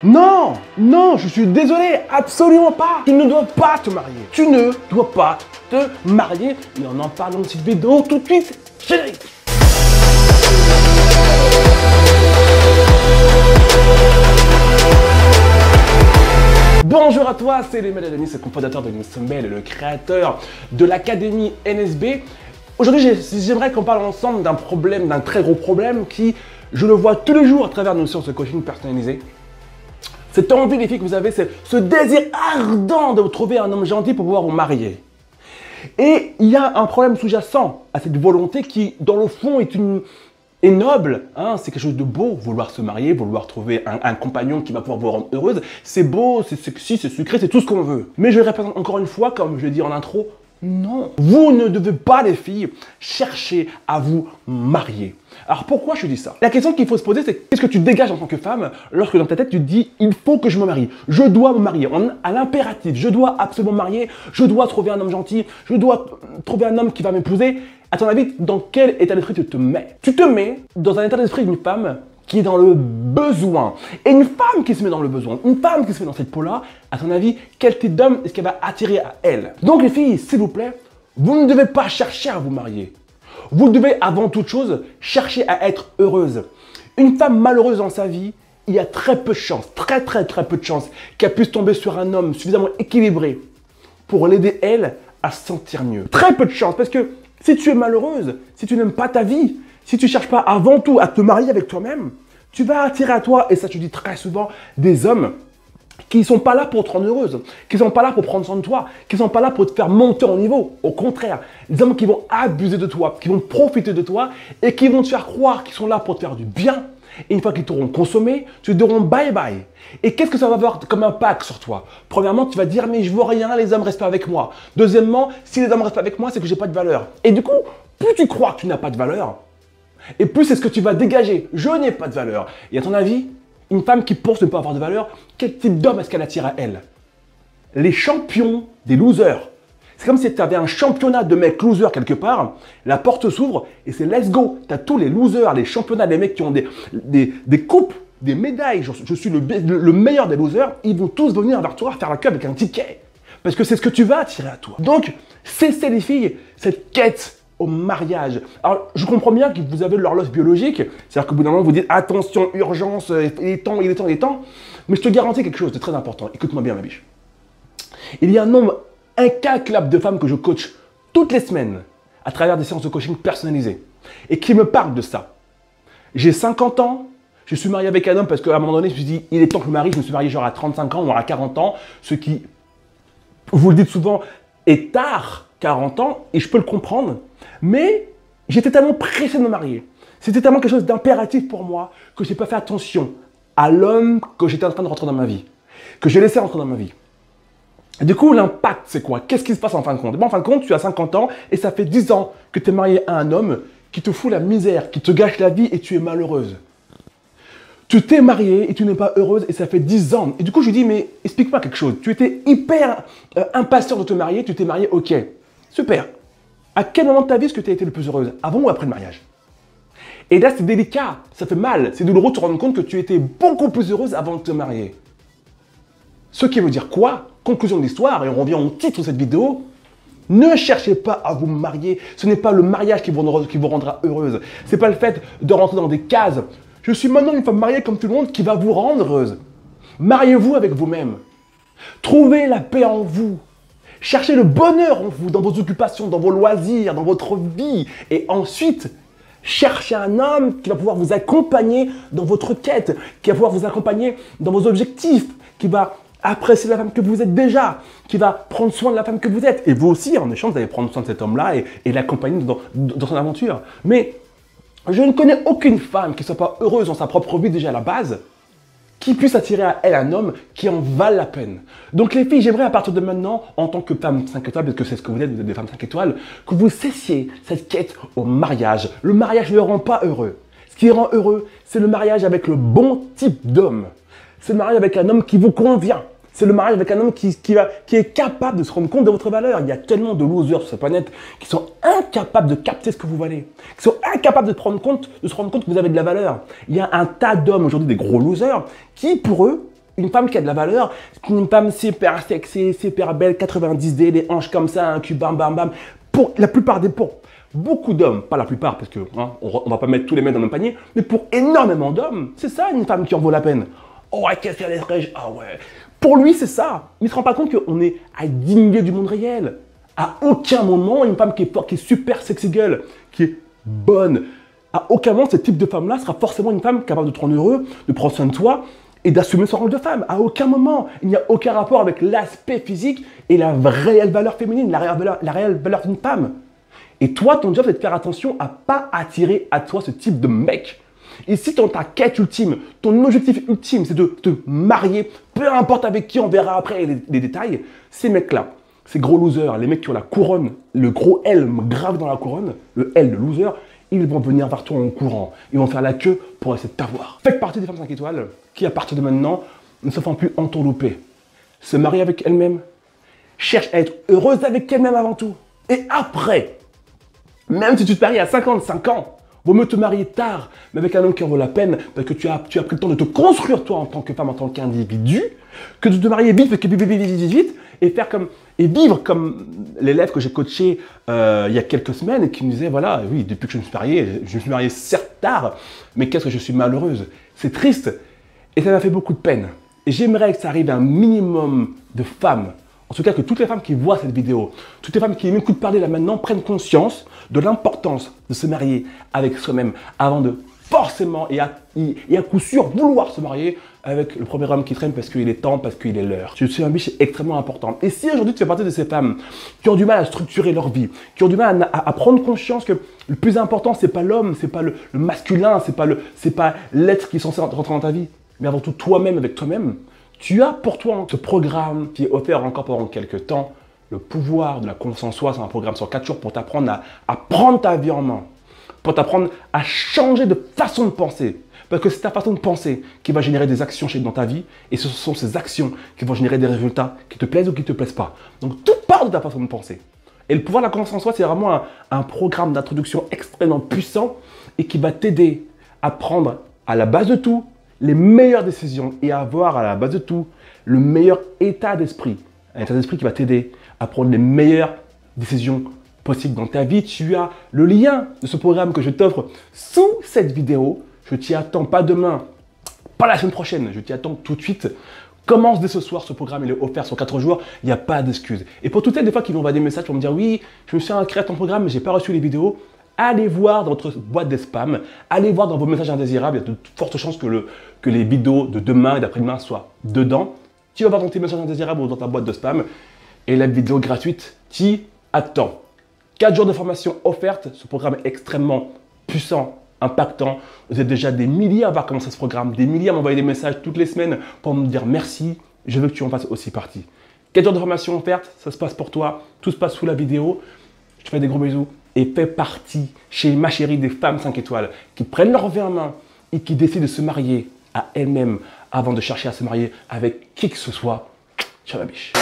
Non, non, je suis désolé, absolument pas. Tu ne dois pas te marier. Tu ne dois pas te marier. Mais on en parle dans cette vidéo tout de suite. Générique. Bonjour à toi, c'est Lemel Denis, le cofondateur de Newsmail et le créateur de l'académie NSB. Aujourd'hui, j'aimerais qu'on parle ensemble d'un problème, d'un très gros problème qui, je le vois tous les jours à travers nos séances de coaching personnalisées. Cette envie, les filles, que vous avez, c'est ce désir ardent de vous trouver un homme gentil pour pouvoir vous marier. Et il y a un problème sous-jacent à cette volonté qui, dans le fond, est noble. Hein, c'est quelque chose de beau, vouloir se marier, vouloir trouver un compagnon qui va pouvoir vous rendre heureuse. C'est beau, c'est sexy, c'est sucré, c'est tout ce qu'on veut. Mais je le répète encore une fois, comme je l'ai dit en intro, non. Vous ne devez pas, les filles, chercher à vous marier. Alors pourquoi je dis ça? La question qu'il faut se poser, c'est qu'est-ce que tu dégages en tant que femme lorsque dans ta tête tu te dis il faut que je me marie, je dois me marier, à l'impératif, je dois absolument me marier, je dois trouver un homme gentil, je dois trouver un homme qui va m'épouser. À ton avis, dans quel état d'esprit tu te mets? Tu te mets dans un état d'esprit d'une femme qui est dans le besoin. Et une femme qui se met dans le besoin, une femme qui se met dans cette peau-là, à ton avis, quel type d'homme est-ce qu'elle va attirer à elle? Donc les filles, s'il vous plaît, vous ne devez pas chercher à vous marier. Vous devez avant toute chose chercher à être heureuse. Une femme malheureuse dans sa vie, il y a très peu de chances, très peu de chances qu'elle puisse tomber sur un homme suffisamment équilibré pour l'aider elle à se sentir mieux. Très peu de chances parce que si tu es malheureuse, si tu n'aimes pas ta vie, si tu ne cherches pas avant tout à te marier avec toi-même, tu vas attirer à toi, et ça je dis très souvent, des hommes qui ne sont pas là pour te rendre heureuse, qui ne sont pas là pour prendre soin de toi, qui ne sont pas là pour te faire monter en niveau. Au contraire, des hommes qui vont abuser de toi, qui vont profiter de toi et qui vont te faire croire qu'ils sont là pour te faire du bien. Et une fois qu'ils t'auront consommé, tu te diront bye bye. Et qu'est-ce que ça va avoir comme impact sur toi? Premièrement, tu vas dire mais je veux rien, les hommes restent pas avec moi. Deuxièmement, si les hommes restent pas avec moi, c'est que j'ai pas de valeur. Et du coup, plus tu crois que tu n'as pas de valeur, et plus c'est ce que tu vas dégager. Je n'ai pas de valeur. Et à ton avis, une femme qui pense ne pas avoir de valeur, quel type d'homme est-ce qu'elle attire à elle? Les champions des losers. C'est comme si tu avais un championnat de mecs losers quelque part, la porte s'ouvre et c'est let's go. Tu as tous les losers, les championnats des mecs qui ont des coupes, des médailles. Je suis le meilleur des losers. Ils vont tous venir vers toi faire la queue avec un ticket. Parce que c'est ce que tu vas attirer à toi. Donc, cessez les filles, cette quête au mariage. Alors, je comprends bien que vous avez l'horloge biologique, c'est-à-dire qu'au bout d'un moment, vous dites attention, urgence, il est temps, il est temps, il est temps. Mais je te garantis quelque chose de très important. Écoute-moi bien, ma biche. Il y a un nombre incalculable de femmes que je coach toutes les semaines à travers des séances de coaching personnalisées et qui me parlent de ça. J'ai 50 ans, je suis marié avec un homme parce qu'à un moment donné, je me suis dit il est temps que je me marie. Je me suis marié genre à 35 ans ou à 40 ans, ce qui, vous le dites souvent, est tard, 40 ans, et je peux le comprendre. Mais j'étais tellement pressé de me marier. C'était tellement quelque chose d'impératif pour moi que je n'ai pas fait attention à l'homme que j'étais en train de rentrer dans ma vie, que j'ai laissé rentrer dans ma vie. Et du coup, l'impact, c'est quoi? Qu'est-ce qui se passe en fin de compte? En fin de compte, tu as 50 ans et ça fait 10 ans que tu es marié à un homme qui te fout la misère, qui te gâche la vie et tu es malheureuse. Tu t'es mariée et tu n'es pas heureuse et ça fait 10 ans. Et du coup, je lui dis, mais explique-moi quelque chose. Tu étais hyper impatient de te marier, tu t'es marié, ok. Super. À quel moment de ta vie est-ce que tu as été le plus heureuse? Avant ou après le mariage? Et là, c'est délicat, ça fait mal, c'est douloureux de te rendre compte que tu étais beaucoup plus heureuse avant de te marier. Ce qui veut dire quoi? Conclusion de l'histoire, et on revient au titre de cette vidéo, ne cherchez pas à vous marier, ce n'est pas le mariage qui vous rendra heureuse. Ce n'est pas le fait de rentrer dans des cases. Je suis maintenant une femme mariée comme tout le monde qui va vous rendre heureuse. Mariez-vous avec vous-même. Trouvez la paix en vous. Cherchez le bonheur en vous, dans vos occupations, dans vos loisirs, dans votre vie. Et ensuite, cherchez un homme qui va pouvoir vous accompagner dans votre quête, qui va pouvoir vous accompagner dans vos objectifs, qui va apprécier la femme que vous êtes déjà, qui va prendre soin de la femme que vous êtes. Et vous aussi, en échange, vous allez prendre soin de cet homme-là et l'accompagner dans son aventure. Mais je ne connais aucune femme qui ne soit pas heureuse dans sa propre vie déjà à la base, qui puisse attirer à elle un homme qui en vale la peine. Donc les filles, j'aimerais à partir de maintenant, en tant que femme 5 étoiles, parce que c'est ce que vous êtes des femmes 5 étoiles, que vous cessiez cette quête au mariage. Le mariage ne rend pas heureux. Ce qui rend heureux, c'est le mariage avec le bon type d'homme. C'est le mariage avec un homme qui vous convient. C'est le mariage avec un homme qui est capable de se rendre compte de votre valeur. Il y a tellement de losers sur cette planète qui sont incapables de capter ce que vous valez, qui sont incapables de se rendre compte que vous avez de la valeur. Il y a un tas d'hommes aujourd'hui, des gros losers, qui pour eux, Une femme qui a de la valeur, c'est une femme super sexy, super belle, 90D, les hanches comme ça, un cul bam bam bam. Pour la plupart des pour beaucoup d'hommes, pas la plupart parce que hein, on va pas mettre tous les mecs dans le même panier, mais pour énormément d'hommes, c'est ça une femme qui en vaut la peine. Oh ouais, qu'est-ce qu'elle est fraîche, ah ouais. Pour lui, c'est ça. Mais il ne se rend pas compte qu'on est à 10 milieux du monde réel. À aucun moment, une femme qui est forte, qui est super sexy girl, qui est bonne, à aucun moment, ce type de femme-là sera forcément une femme capable de te rendre heureux, de prendre soin de toi et d'assumer son rôle de femme. À aucun moment. Il n'y a aucun rapport avec l'aspect physique et la réelle valeur féminine, la réelle valeur d'une femme. Et toi, ton job, c'est de faire attention à ne pas attirer à toi ce type de mec. Et si ta quête ultime, ton objectif ultime, c'est de te marier, peu importe avec qui, on verra après les détails, ces mecs-là, ces gros losers, les mecs qui ont la couronne, le gros L grave dans la couronne, le L de loser, ils vont venir vers toi en courant. Ils vont faire la queue pour essayer de t'avoir. Faites partie des femmes 5 étoiles qui, à partir de maintenant, ne se font plus entourlouper. Se marier avec elles-mêmes, cherche à être heureuse avec elles-mêmes avant tout. Et après, même si tu te maries à 55 ans, vaut mieux te marier tard, mais avec un homme qui en vaut la peine, parce que tu as pris le temps de te construire toi en tant que femme, en tant qu'individu, que de te marier vite, et vivre comme l'élève que j'ai coaché il y a quelques semaines et qui me disait, voilà, oui, depuis que je me suis mariée certes tard, mais qu'est-ce que je suis malheureuse. C'est triste et ça m'a fait beaucoup de peine. Et j'aimerais que ça arrive à un minimum de femmes, en tout cas que toutes les femmes qui voient cette vidéo, toutes les femmes qui m'écoutent parler là maintenant, prennent conscience de l'importance de se marier avec soi-même avant de forcément et à coup sûr vouloir se marier avec le premier homme qui traîne parce qu'il est temps, parce qu'il est l'heure. Je suis un biche extrêmement important. Et si aujourd'hui tu fais partie de ces femmes qui ont du mal à structurer leur vie, qui ont du mal à prendre conscience que le plus important c'est pas l'homme, c'est pas le masculin, c'est pas l'être qui est censé rentrer dans ta vie, mais avant tout toi-même avec toi-même, tu as pour toi ce programme qui est offert encore pendant quelques temps, le pouvoir de la confiance en soi. C'est un programme sur 4 jours pour t'apprendre à prendre ta vie en main, pour t'apprendre à changer de façon de penser. Parce que c'est ta façon de penser qui va générer des actions dans ta vie et ce sont ces actions qui vont générer des résultats qui te plaisent ou qui ne te plaisent pas. Donc tout part de ta façon de penser. Et le pouvoir de la confiance en soi, c'est vraiment un programme d'introduction extrêmement puissant et qui va t'aider à prendre à la base de tout les meilleures décisions et à avoir à la base de tout le meilleur état d'esprit. Un état d'esprit qui va t'aider à prendre les meilleures décisions possibles dans ta vie. Tu as le lien de ce programme que je t'offre sous cette vidéo. Je t'y attends pas demain, pas la semaine prochaine, je t'y attends tout de suite. Commence dès ce soir, ce programme il est offert sur 4 jours, il n'y a pas d'excuses. Et pour toutes celles des fois qui m'envoient des messages pour me dire oui, je me suis inscrit à ton programme mais je n'ai pas reçu les vidéos, allez voir dans votre boîte de spam, allez voir dans vos messages indésirables, il y a de fortes chances que les vidéos de demain et d'après-demain soient dedans. Tu vas voir dans tes messages indésirables ou dans ta boîte de spam et la vidéo gratuite t'y attend. 4 jours de formation offerte, ce programme est extrêmement puissant, impactant. Vous êtes déjà des milliers à avoir commencé ce programme, des milliers à m'envoyer des messages toutes les semaines pour me dire merci, je veux que tu en fasses aussi partie. 4 jours de formation offerte, ça se passe pour toi, tout se passe sous la vidéo. Je te fais des gros bisous et fais partie chez ma chérie des femmes 5 étoiles qui prennent leur vie en main et qui décident de se marier à elles-mêmes avant de chercher à se marier avec qui que ce soit. Ciao la biche.